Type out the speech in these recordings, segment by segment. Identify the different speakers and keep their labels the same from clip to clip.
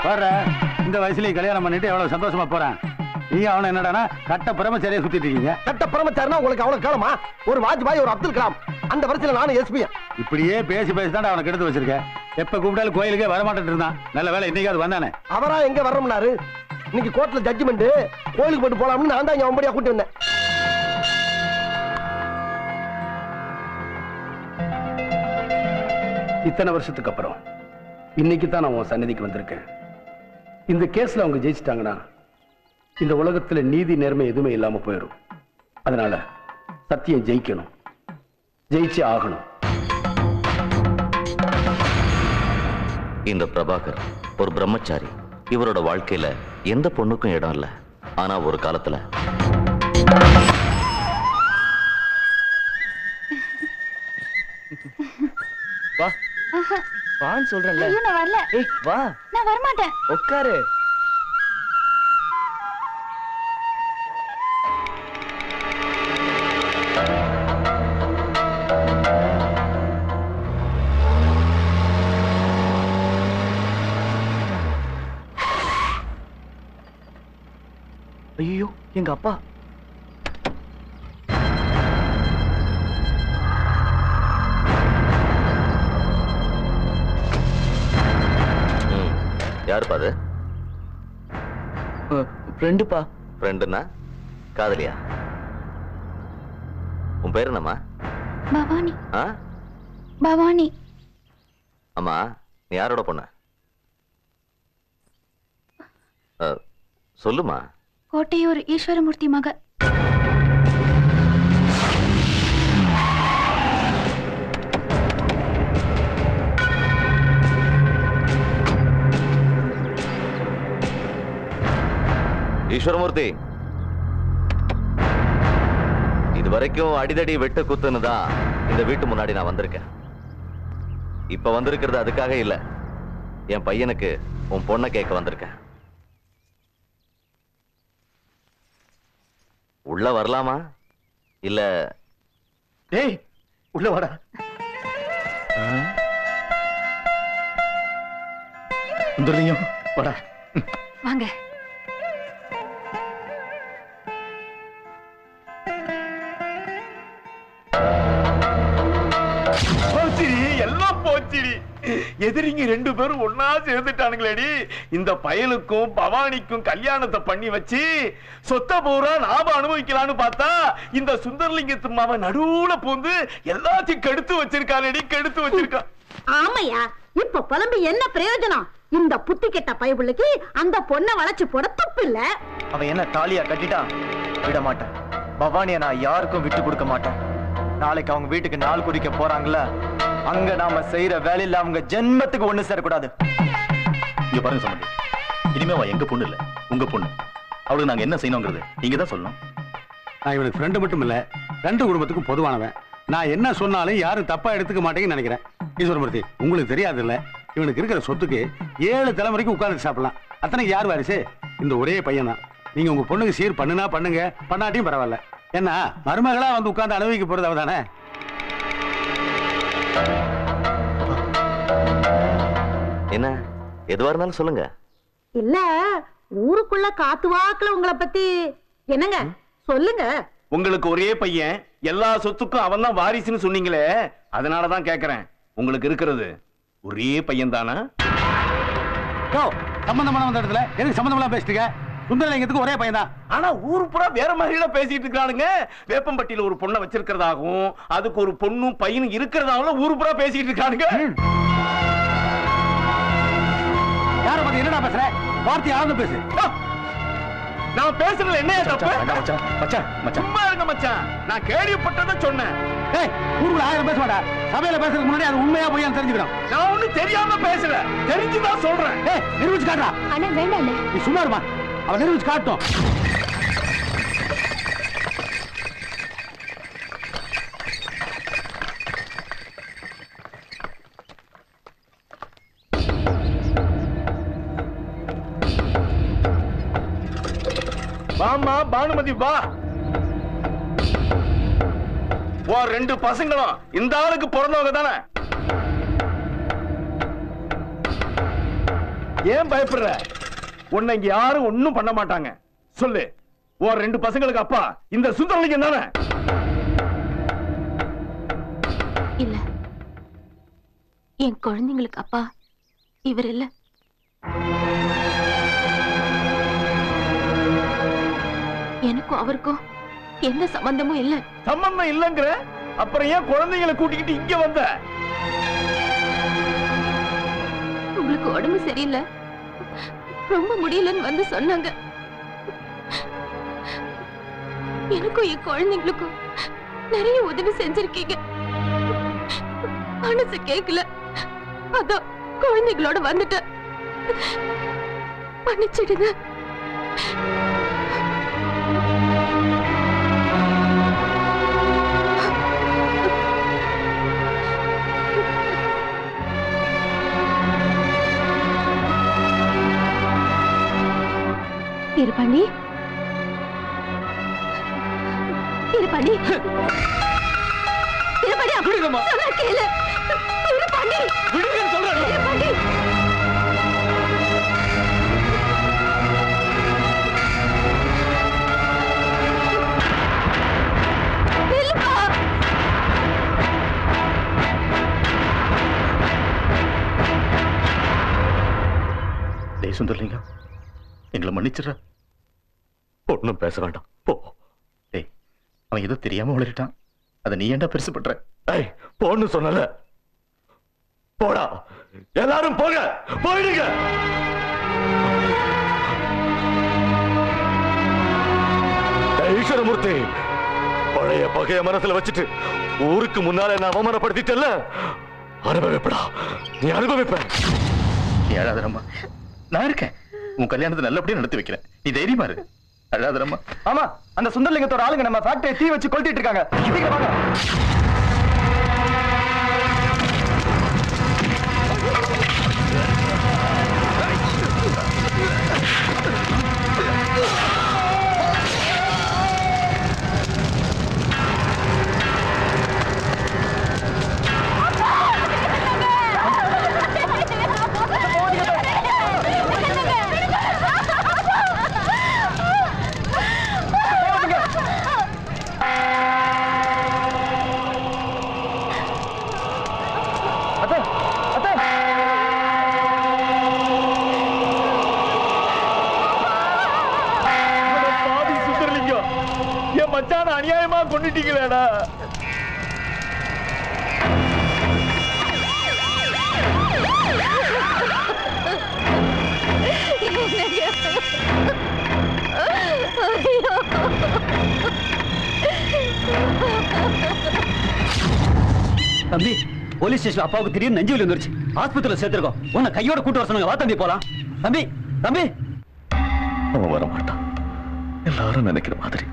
Speaker 1: வர்ற இந்த வயசுலயே கல்யாணம் பண்ணிட்டு எவ்வளவு சந்தோஷமா போறான். நீ அவனை என்னடானா கட்ட பிரம்மச்சாரியா சுத்திட்டு இருக்கீங்க.
Speaker 2: கட்ட பிரம்மச்சாரினா உங்களுக்கு அவ்வளவு காலமா? ஒரு வாஜ்பாய், ஒரு அப்துல் கலாம், அந்த வருஷத்துல நானும் எஸ்பி.
Speaker 1: இப்படியே பேசி தான் அவனை கெடுத்து வச்சிருக்கேன். எப்ப கூப்பிட்டாலும் கோயிலுக்கே வரமாட்டேன் இருந்தான். நல்ல வேலை இன்னைக்கு வந்தானே.
Speaker 2: அவரா எங்க வரமுனாரு? இன்னைக்கு கோர்ட்ல ஜட்ஜ்மெண்ட், கோயிலுக்கு போட்டு போலாம்னு நான் தான் அவன்படியா கூட்டி வந்தேன்.
Speaker 3: இத்தனை வருஷத்துக்கு அப்புறம் இன்னைக்கு தான் நான் உன் சன்னதிக்கு வந்திருக்கேன். இந்த கேஸ்ல அவங்க ஜெயிச்சிட்டாங்கன்னா இந்த உலகத்துல நீதி நேர்மை எதுவுமே இல்லாம போயிடும். அதனால சத்தியம் ஜெயிக்கணும், ஜெயிச்சே ஆகணும்.
Speaker 4: இந்த பிரபாகர் ஒரு பிரம்மச்சாரி. இவரோட வாழ்க்கையில எந்த பொண்ணுக்கும் இடம் இல்ல. ஆனா ஒரு காலத்துல
Speaker 5: வா வான்னு சொல்றேன்ல.
Speaker 6: நான் வரல.
Speaker 5: ஏய் வா.
Speaker 6: நான் வர மாட்டேன்.
Speaker 5: உட்காரு. ஐயோ எங்க அப்பா.
Speaker 4: யாருப்பா அது?
Speaker 5: ஃப்ரெண்டுப்பா.
Speaker 4: ஃப்ரெண்டுன்னா காதலியா? உன் பேர் என்னம்மா?
Speaker 6: பவானி.
Speaker 4: ஆ
Speaker 6: பவானி.
Speaker 4: அம்மா நீ யாரோட பொண்ணு? சொல்லுமா.
Speaker 6: கோட்டையூர் ஈஸ்வரமூர்த்தி மக.
Speaker 4: ஈஸ்வரமூர்த்தி, இதுவரைக்கும் அடிதடி வெட்டு குத்துன்னு தான் இந்த வீட்டு முன்னாடி நான் வந்திருக்கேன். இப்ப வந்திருக்கிறது அதுக்காக இல்ல. என் பையனுக்கு உன் பொண்ணை கேட்க வந்திருக்கேன். உள்ள வரலாமா இல்ல?
Speaker 2: டேய் உள்ள வாடா.
Speaker 1: சுந்தரலிங்கம் வாடா.
Speaker 6: வாங்க.
Speaker 7: எல்லாம் போச்சிடி. எதிரிங்க 2 பேரும் ஒன்னா சேர்ந்துட்டானுங்களேடி. இந்த பயலுக்கும் பவானிக்கும் கல்யாணத்தை பண்ணி வச்சு சொத்த பூரா நாம அனுபவிக்கலான்னு பார்த்தா இந்த சுந்தரலிங்கத்து மாவ நடுவுல பூந்து எல்லாத்தையும் கெடுத்து வச்சிருக்கானடி, கெடுத்து வச்சிருக்கான்.
Speaker 8: ஆமையா, இப்ப புலம்பி என்ன பிரயோஜனம்? இந்த புத்தி கெட்ட பயபுள்ளைக்கு அந்த பொண்ணை வளைச்சு போட தப்பு இல்ல.
Speaker 5: அவன் என்ன தாலியா கட்டிட்டான்? விட மாட்டேன். பவானிய நான் யாருக்கும் விட்டு கொடுக்க மாட்டேன். நாளைக்கு அவங்க வீட்டுக்கு நாள் குறிக்க போறாங்கல்ல, அங்க நாம செய்யற வேலையில அவங்க ஜென்மத்துக்கு ஒண்ணு சேரக்கூடாது.
Speaker 9: இங்க பாருங்க சம்பந்தி, இனிமே அவ எங்க பொண்ணு இல்ல, உங்க பொண்ணு. அவளுக்கு நாங்க என்ன செய்யணுங்கிறது நீங்க தான் சொல்லணும்.
Speaker 1: நான் இவனுக்கு ஃப்ரெண்டு மட்டும் இல்ல, 2 குடும்பத்துக்கும் பொதுவானவன். நான் என்ன சொன்னாலும் யாரும் தப்பா எடுத்துக்க மாட்டேங்கன்னு நினைக்கிறேன். ஈஸ்வரமூர்த்தி, உங்களுக்கு தெரியாது இல்ல, இவனுக்கு இருக்கிற சொத்துக்கு 7 தலைமுறைக்கு உட்கார்ந்து சாப்பிடலாம். அத்தனைக்கு யார் வாரிசு? இந்த ஒரே பையன் தான். நீங்க உங்க பொண்ணுக்கு சீர் பண்ணுனா பண்ணுங்க, பண்ணாட்டியும் பரவாயில்ல. என்ன மருமகளா வந்து உட்கார்ந்து அனுபவிக்க போறது அவதானே?
Speaker 4: என்ன எதுவா இருந்தாலும் சொல்லுங்க.
Speaker 8: இல்ல ஊருக்குள்ள காத்து வாக்குல உங்களை பத்தி என்னங்க சொல்லுங்க.
Speaker 7: உங்களுக்கு ஒரே பையன், எல்லா சொத்துக்கும் அவன் தான் வாரிசுன்னு சொன்னீங்களே, அதனாலதான் கேக்குறேன். உங்களுக்கு இருக்கிறது ஒரே பையன் தானா?
Speaker 1: சம்பந்தமான வந்த இடத்துல எதுக்கு சம்பந்தமெல்லாம் பேசிட்டு? சுந்தரலிங்கத்துக்கு ஒரே பையன் தான். ஆனா ஊரு பூரா வேற மாதிரில பேசிட்டு இருக்கானுங்க. வேப்பம்பட்டியில ஒரு பொண்ணை வச்சிருக்கிறதாகவும் அதுக்கு ஒரு பொண்ணும் பையனும் இருக்கிறதாகவும் ஊரு பூரா பேசிட்டு இருக்கானுங்க. யார பத்தி என்னடா பேசுற? வார்த்தை யாரும் பேசு. நான் பேசுறதுல என்ன தப்பு?
Speaker 9: மச்சான் மச்சான் மச்சான்
Speaker 7: சும்மா இருங்க மச்சான். நான் கேள்விப்பட்டதை சொன்னேன்.
Speaker 1: ஏய், ஊருக்குள்ள 1000 பேச மாட்டா. சபையில பேசுறதுக்கு முன்னாடி அது உண்மையா போய் தெரிஞ்சுக்கணும்.
Speaker 7: நான் ஒண்ணு தெரியாம பேசல, தெரிஞ்சுதான் சொல்றேன்.
Speaker 1: ஏய், நிரூபிச்சு காட்டுறா.
Speaker 6: அண்ணா வேண்டாம்.
Speaker 1: நீ சும்மா இருமா, அவன் நிரூபிச்சு காட்டும்.
Speaker 7: வாமா பானுமதி வா. 2 பசங்களும் இந்த ஆளுக்கு பிறந்தவங்க தானே? ஏன் பயப்படுற? உன்னை இங்க யாரும் ஒண்ணும் பண்ண மாட்டாங்க. சொல்லு, ஒரு 2 பசங்களுக்கு அப்பா இந்த சுந்தரலிங்கம் தானே?
Speaker 6: இல்ல, என் குழந்தைங்களுக்கு அப்பா இவர் இல்ல. எனக்கும் அவருக்கும் எந்த சம்பந்தமும் இல்ல.
Speaker 7: சம்பந்தம் இல்லங்கிற அப்புறம் ஏன் குழந்தைகளை கூட்டிக்கிட்டு இங்க வந்த?
Speaker 6: உங்களுக்கு உடம்பு சரியில்லை, ரொம்ப முடியலன்னு வந்து சொன்னாங்க. எனக்கும் என் குழந்தைங்களுக்கும் நிறைய உதவி செஞ்சிருக்கீங்க. மனசு கேட்கல, அதான் குழந்தைகளோட வந்துட்டேன். மன்னிச்சிடுங்க. இருப்பாண்டி, இருப்பாண்டி, இருப்பாண்டி, சொன்னா கேளு. இருப்பாண்டி,
Speaker 7: விடுங்கன்னு சொல்றேன்.
Speaker 6: இருப்பாண்டி. நில்லுப்பா.
Speaker 9: டேய் சுந்தரலிங்கம், எங்களை மன்னிச்சிடுற.
Speaker 4: ஒன்னும் பேச வேண்டாம், போ.
Speaker 9: டேய், அவன் ஏதோ தெரியாம உளறிட்டான். அதை நீ ஏன்டா பெருசு பண்ற?
Speaker 4: ஏய், போன்னு சொன்னல. போடா, எல்லாரும் போங்க, போயிடுங்க. ஈஸ்வரமூர்த்தி, பழைய பகைய மனசுல வச்சுட்டு ஊருக்கு முன்னால நான் அவமானப்படுத்திட்டல, அனுபவிப்படா, நீ அனுபவிப்ப.
Speaker 9: நீ அழாதரம்மா, நான் இருக்கேன். உன் கல்யாணத்தை நல்லபடியா நடத்தி வைக்கிறேன். நீ தைரியமா இரு. அழாதரம்மா.
Speaker 5: ஆமா, அந்த சுந்தரலிங்கத்தோட ஆளுங்க நம்ம ஃபேக்டரியை தீ வச்சு கொளுத்திட்டு இருக்காங்க. சீக்கிரம் வாங்க.
Speaker 7: மச்சான அநியாயமா கொண்டுட்டீங்களேடா.
Speaker 10: தம்பி, போலீஸ் ஸ்டேஷன் அப்பாவுக்கு திடீர்னு நெஞ்சு வலி வந்துருச்சு. ஆஸ்பத்திரியில சேர்த்திருக்கோம். உன்னை கையோட கூட்டு வர சொன்னாங்க. வா தம்பி, போலாம். தம்பி, தம்பி.
Speaker 4: அவன் வர மாட்டான். எல்லாரும் நினைக்கிற மாதிரி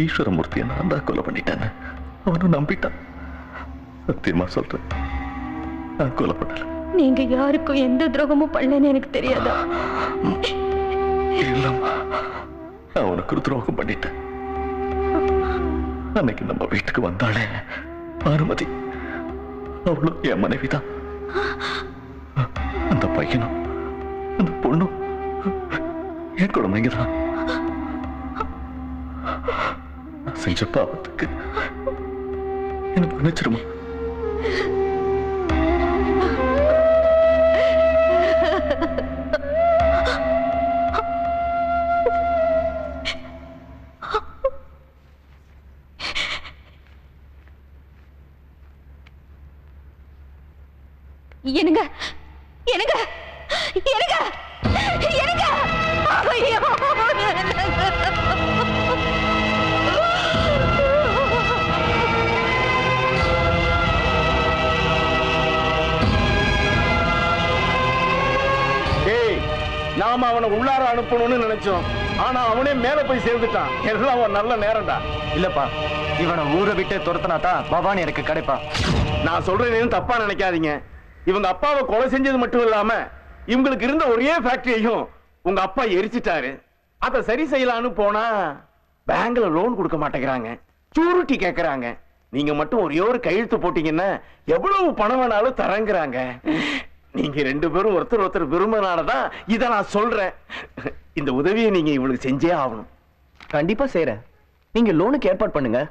Speaker 4: ஈஸ்வரமூர்த்தியை நான் தான் கொலை பண்ணிட்டேன்னு அவனும் நம்பிட்டான். சத்தியமா சொல்றேன், நான் கொலை பண்ணல.
Speaker 6: நீங்க யாருக்கும் எந்த துரோகமும் பண்ணலன்னு எனக்கு தெரியாதா?
Speaker 4: இல்லம்மா, நான் உனக்கு ஒரு துரோகம் பண்ணிட்டேன். அன்னைக்கு நம்ம வீட்டுக்கு வந்தாளே அனுமதி, அவளும் என் மனைவிதான். அந்த பையனும் அந்த பொண்ணும் என் குழந்தைங்கதான். செஞ்ச பாவத்துக்கு என்ன மன்னிச்சிருமா?
Speaker 6: என்னங்க, என்னங்க, என்னங்க, என்னங்க, ஐயோ.
Speaker 7: நாம அவனை உள்ளார அனுப்பணும்னு நினைச்சோம். ஆனா அவனே மேல போய் சேர்ந்துட்டான். எல்லாம் ஒரு நல்ல நேரம்டா.
Speaker 5: இல்லப்பா, இவனை ஊரை விட்டு துரத்துனா தான் பவானி எனக்கு கிடைப்பா.
Speaker 7: நான் சொல்றேன்னு தப்பா நினைக்காதீங்க. இவங்க அப்பாவை கொலை செஞ்சது மட்டும் இல்லாம இவங்களுக்கு இருந்த ஒரே ஃபேக்டரியையும் உங்க அப்பா எரிச்சிட்டாரு. அதை சரி செய்யலான்னு போனா பேங்க்ல லோன் கொடுக்க மாட்டேங்கிறாங்க, சூரிட்டி கேக்குறாங்க. நீங்க மட்டும் ஒரே ஒரு கையெழுத்து போட்டீங்கன்னா எவ்வளவு பணம் வேணாலும் தரங்குறாங்க. நீங்க ரெண்டு பேரும் ஒருத்தர் ஒருத்தர் விரும்பினாலதான் இதை நான் சொல்றேன். இந்த உதவியை நீங்க இவளுக்கு செஞ்சே ஆகணும்.
Speaker 5: கண்டிப்பா செய்யறேன். நீங்க லோனுக்கு ஏற்பாடு பண்ணுங்க,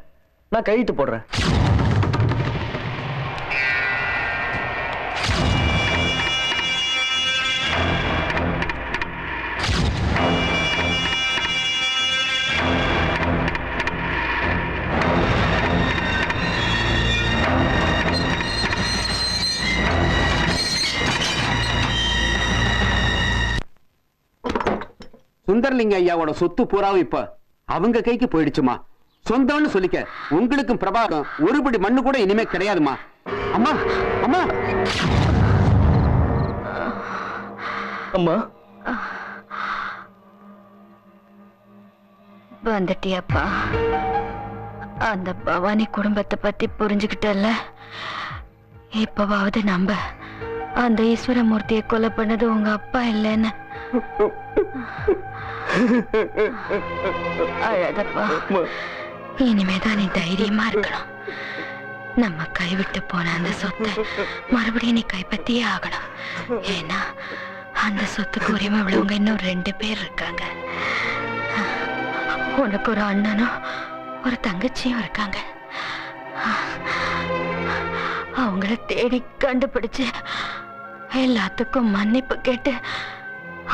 Speaker 5: நான் கையெழுத்து போடுறேன்.
Speaker 3: சுந்தரலிங்க ஐயாவோட சொத்து பூராவும் இப்ப அவங்க கைக்கு போயிடுச்சுமா. சொந்தம்னு சொல்லிக்க உங்களுக்கும் பிரபாகம் ஒருபடி மண்ணு கூட இனிமே கிடையாதுமா. அம்மா அம்மா
Speaker 5: அம்மா
Speaker 6: வந்துட்டியாப்பா? அந்த பவானி குடும்பத்தை பத்தி புரிஞ்சுக்கிட்டல்ல? இப்பவாவது நம்ப அந்த ஈஸ்வரமூர்த்தியை கொலை பண்ணது உங்க அப்பா இல்லைன்னு. அழகப்பா, இனிமேதான் நீ தைரியமா இருக்கணும். நம்ம கைவிட்டு போன அந்த சொத்தை மறுபடியும் நீ கைப்பற்றியே ஆகணும். ஏன்னா அந்த சொத்துக்கு உரிமை உள்ளவங்க இன்னும் 2 பேர் இருக்காங்க. உனக்கு ஒரு அண்ணனும் ஒரு தங்கச்சியும் இருக்காங்க. அவங்கள தேடி கண்டுபிடிச்சு எல்லாத்துக்கும் மன்னிப்பு கேட்டு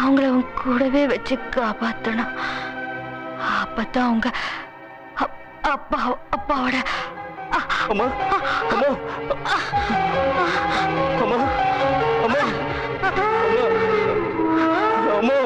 Speaker 6: அவங்கள உன் கூடவே வச்சு காப்பாத்தணும். அப்பதான் அவங்க அப்பாவோட
Speaker 5: அம்மா அம்மா அம்மா அம்மா அம்மா